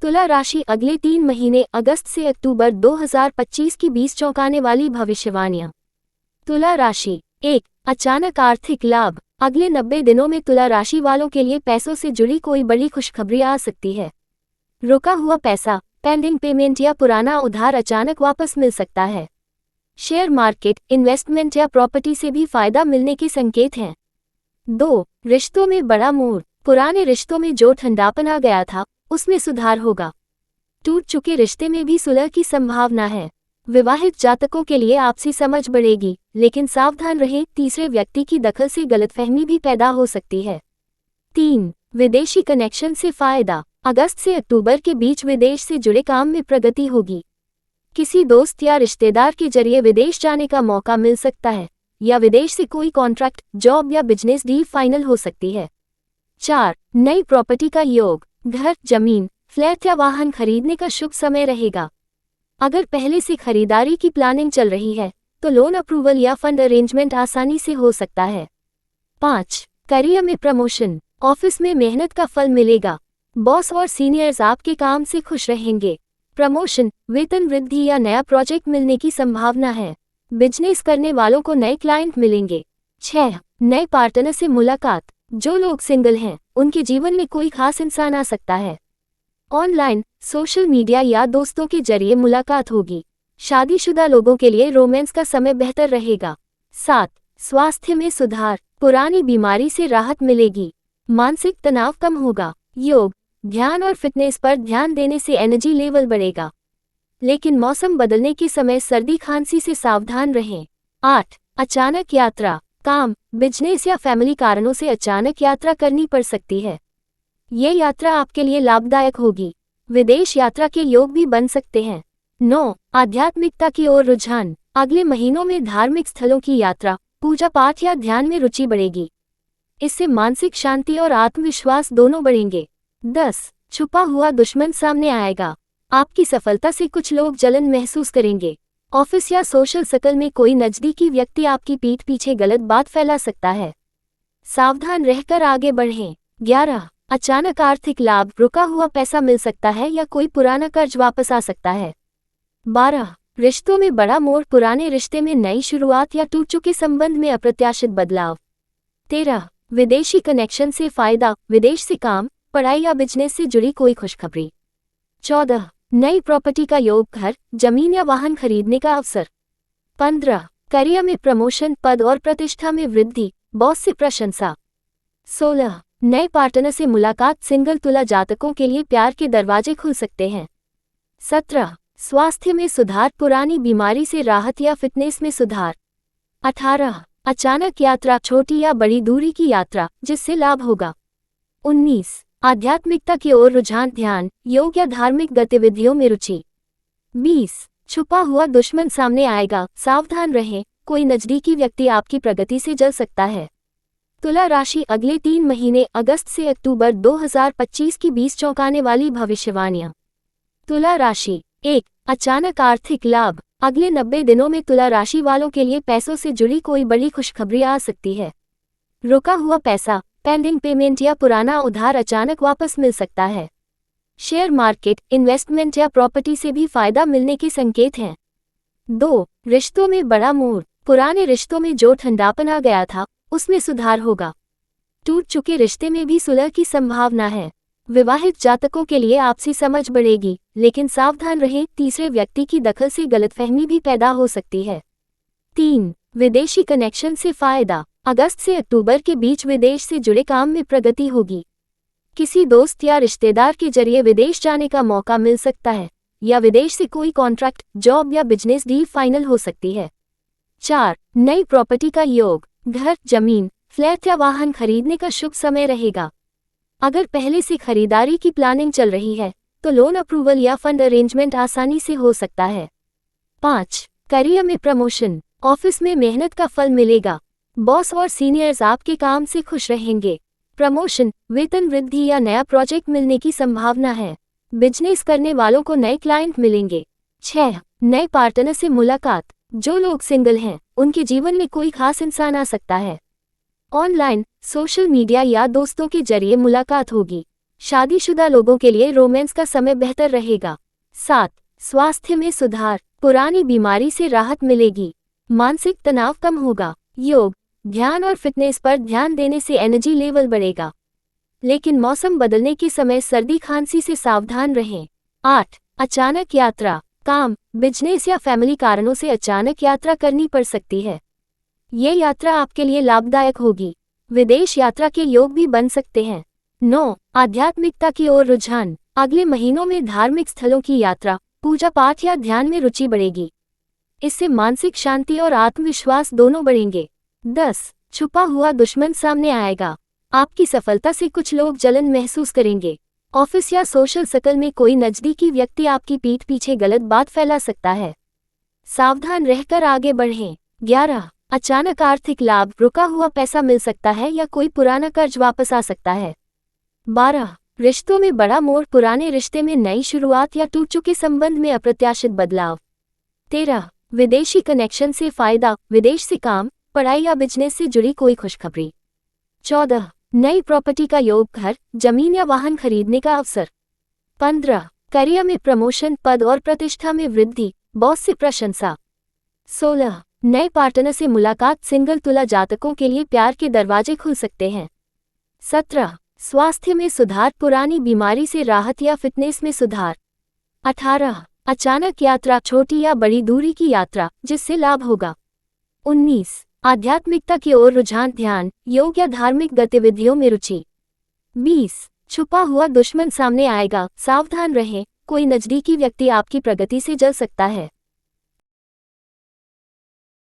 तुला राशि अगले 3 महीने अगस्त से अक्टूबर 2025 की 20 चौंकाने वाली भविष्यवाणियां। तुला राशि। 1. अचानक आर्थिक लाभ। अगले 90 दिनों में तुला राशि वालों के लिए पैसों से जुड़ी कोई बड़ी खुशखबरी आ सकती है। रुका हुआ पैसा, पेंडिंग पेमेंट या पुराना उधार अचानक वापस मिल सकता है। शेयर मार्केट, इन्वेस्टमेंट या प्रॉपर्टी से भी फायदा मिलने के संकेत हैं। 2. रिश्तों में बड़ा मोड़। पुराने रिश्तों में जो ठंडापन आ गया था उसमें सुधार होगा। टूट चुके रिश्ते में भी सुलह की संभावना है। विवाहित जातकों के लिए आपसी समझ बढ़ेगी, लेकिन सावधान रहें, तीसरे व्यक्ति की दखल से गलतफहमी भी पैदा हो सकती है। 3. विदेशी कनेक्शन से फायदा। अगस्त से अक्टूबर के बीच विदेश से जुड़े काम में प्रगति होगी। किसी दोस्त या रिश्तेदार के जरिए विदेश जाने का मौका मिल सकता है, या विदेश से कोई कॉन्ट्रैक्ट, जॉब या बिजनेस डील फाइनल हो सकती है। 4. नई प्रॉपर्टी का योग। घर, जमीन, फ्लैट या वाहन खरीदने का शुभ समय रहेगा। अगर पहले से खरीदारी की प्लानिंग चल रही है तो लोन अप्रूवल या फंड अरेंजमेंट आसानी से हो सकता है। 5. करियर में प्रमोशन। ऑफिस में मेहनत का फल मिलेगा। बॉस और सीनियर्स आपके काम से खुश रहेंगे। प्रमोशन, वेतन वृद्धि या नया प्रोजेक्ट मिलने की संभावना है। बिजनेस करने वालों को नए क्लाइंट मिलेंगे। 6. नए पार्टनर से मुलाकात। जो लोग सिंगल हैं उनके जीवन में कोई खास इंसान आ सकता है। ऑनलाइन, सोशल मीडिया या दोस्तों के जरिए मुलाकात होगी। शादीशुदा लोगों के लिए रोमांस का समय बेहतर रहेगा। 7. स्वास्थ्य में सुधार। पुरानी बीमारी से राहत मिलेगी। मानसिक तनाव कम होगा। योग, ध्यान और फिटनेस पर ध्यान देने से एनर्जी लेवल बढ़ेगा। लेकिन मौसम बदलने के समय सर्दी खांसी से सावधान रहें। 8. अचानक यात्रा। काम, बिजनेस या फैमिली कारणों से अचानक यात्रा करनी पड़ सकती है। ये यात्रा आपके लिए लाभदायक होगी। विदेश यात्रा के योग भी बन सकते हैं। 9. आध्यात्मिकता की ओर रुझान। अगले महीनों में धार्मिक स्थलों की यात्रा, पूजा पाठ या ध्यान में रुचि बढ़ेगी। इससे मानसिक शांति और आत्मविश्वास दोनों बढ़ेंगे। 10. छुपा हुआ दुश्मन सामने आएगा। आपकी सफलता से कुछ लोग जलन महसूस करेंगे। ऑफिस या सोशल सर्कल में कोई नजदीकी व्यक्ति आपकी पीठ पीछे गलत बात फैला सकता है। सावधान रहकर आगे बढ़ें। 11. अचानक आर्थिक लाभ। रुका हुआ पैसा मिल सकता है या कोई पुराना कर्ज वापस आ सकता है। 12. रिश्तों में बड़ा मोड़। पुराने रिश्ते में नई शुरुआत या टूट चुके संबंध में अप्रत्याशित बदलाव। 13. विदेशी कनेक्शन से फायदा। विदेश से काम, पढ़ाई या बिजनेस से जुड़ी कोई खुशखबरी। 14. नई प्रॉपर्टी का योग। घर, जमीन या वाहन खरीदने का अवसर। 15. करियर में प्रमोशन, पद और प्रतिष्ठा में वृद्धि, बॉस से प्रशंसा। 16. नए पार्टनर से मुलाकात। सिंगल तुला जातकों के लिए प्यार के दरवाजे खुल सकते हैं। 17. स्वास्थ्य में सुधार। पुरानी बीमारी से राहत या फिटनेस में सुधार। 18. अचानक यात्रा। छोटी या बड़ी दूरी की यात्रा जिससे लाभ होगा। 19. आध्यात्मिकता की ओर रुझान। ध्यान, योग या धार्मिक गतिविधियों में रुचि। 20. छुपा हुआ दुश्मन सामने आएगा। सावधान रहें, कोई नजदीकी व्यक्ति आपकी प्रगति से जल सकता है। तुला राशि अगले 3 महीने अगस्त से अक्टूबर 2025 की 20 चौंकाने वाली भविष्यवाणियां। तुला राशि। 1. अचानक आर्थिक लाभ। अगले 90 दिनों में तुला राशि वालों के लिए पैसों से जुड़ी कोई बड़ी खुशखबरी आ सकती है। रुका हुआ पैसा, पेंडिंग पेमेंट या पुराना उधार अचानक वापस मिल सकता है। शेयर मार्केट, इन्वेस्टमेंट या प्रॉपर्टी से भी फायदा मिलने के संकेत हैं। 2. रिश्तों में बड़ा मोड़। पुराने रिश्तों में जो ठंडापन आ गया था उसमें सुधार होगा। टूट चुके रिश्ते में भी सुलह की संभावना है। विवाहित जातकों के लिए आपसी समझ बढ़ेगी, लेकिन सावधान रहें, तीसरे व्यक्ति की दखल से गलतफहमी भी पैदा हो सकती है। 3. विदेशी कनेक्शन से फायदा। अगस्त से अक्टूबर के बीच विदेश से जुड़े काम में प्रगति होगी। किसी दोस्त या रिश्तेदार के जरिए विदेश जाने का मौका मिल सकता है, या विदेश से कोई कॉन्ट्रैक्ट, जॉब या बिजनेस डील फाइनल हो सकती है। 4. नई प्रॉपर्टी का योग। घर, जमीन, फ्लैट या वाहन खरीदने का शुभ समय रहेगा। अगर पहले से खरीदारी की प्लानिंग चल रही है तो लोन अप्रूवल या फंड अरेंजमेंट आसानी से हो सकता है। 5. करियर में प्रमोशन। ऑफिस में मेहनत का फल मिलेगा। बॉस और सीनियर्स आपके काम से खुश रहेंगे। प्रमोशन, वेतन वृद्धि या नया प्रोजेक्ट मिलने की संभावना है। बिजनेस करने वालों को नए क्लाइंट मिलेंगे। 6. नए पार्टनर से मुलाकात। जो लोग सिंगल हैं उनके जीवन में कोई खास इंसान आ सकता है। ऑनलाइन, सोशल मीडिया या दोस्तों के जरिए मुलाकात होगी। शादीशुदा लोगों के लिए रोमांस का समय बेहतर रहेगा। 7. स्वास्थ्य में सुधार, पुरानी बीमारी से राहत मिलेगी। मानसिक तनाव कम होगा। योग, ध्यान और फिटनेस पर ध्यान देने से एनर्जी लेवल बढ़ेगा। लेकिन मौसम बदलने के समय सर्दी खांसी से सावधान रहें। 8. अचानक यात्रा, काम, बिजनेस या फैमिली कारणों से अचानक यात्रा करनी पड़ सकती है। ये यात्रा आपके लिए लाभदायक होगी। विदेश यात्रा के योग भी बन सकते हैं। 9. आध्यात्मिकता की ओर रुझान, अगले महीनों में धार्मिक स्थलों की यात्रा, पूजा पाठ या ध्यान में रुचि बढ़ेगी। इससे मानसिक शांति और आत्मविश्वास दोनों बढ़ेंगे। 10. छुपा हुआ दुश्मन सामने आएगा, आपकी सफलता से कुछ लोग जलन महसूस करेंगे। ऑफिस या सोशल सर्कल में कोई नजदीकी व्यक्ति आपकी पीठ पीछे गलत बात फैला सकता है। सावधान रहकर आगे बढ़ें। 11. अचानक आर्थिक लाभ, रुका हुआ पैसा मिल सकता है या कोई पुराना कर्ज वापस आ सकता है। 12. रिश्तों में बड़ा मोड़, पुराने रिश्ते में नई शुरुआत या टूट चुके संबंध में अप्रत्याशित बदलाव। 13. विदेशी कनेक्शन से फायदा, विदेश से काम, पढ़ाई या बिजनेस से जुड़ी कोई खुशखबरी। 14. नई प्रॉपर्टी का योग, घर, जमीन या वाहन खरीदने का अवसर। 15. करियर में प्रमोशन, पद और प्रतिष्ठा में वृद्धि, बॉस से प्रशंसा। 16. नए पार्टनर से मुलाकात, सिंगल तुला जातकों के लिए प्यार के दरवाजे खुल सकते हैं। 17. स्वास्थ्य में सुधार, पुरानी बीमारी से राहत या फिटनेस में सुधार। 18. अचानक यात्रा, छोटी या बड़ी दूरी की यात्रा जिससे लाभ होगा। 19. आध्यात्मिकता की ओर रुझान, ध्यान, योग या धार्मिक गतिविधियों में रुचि। 20. छुपा हुआ दुश्मन सामने आएगा, सावधान रहें, कोई नजदीकी व्यक्ति आपकी प्रगति से जल सकता है।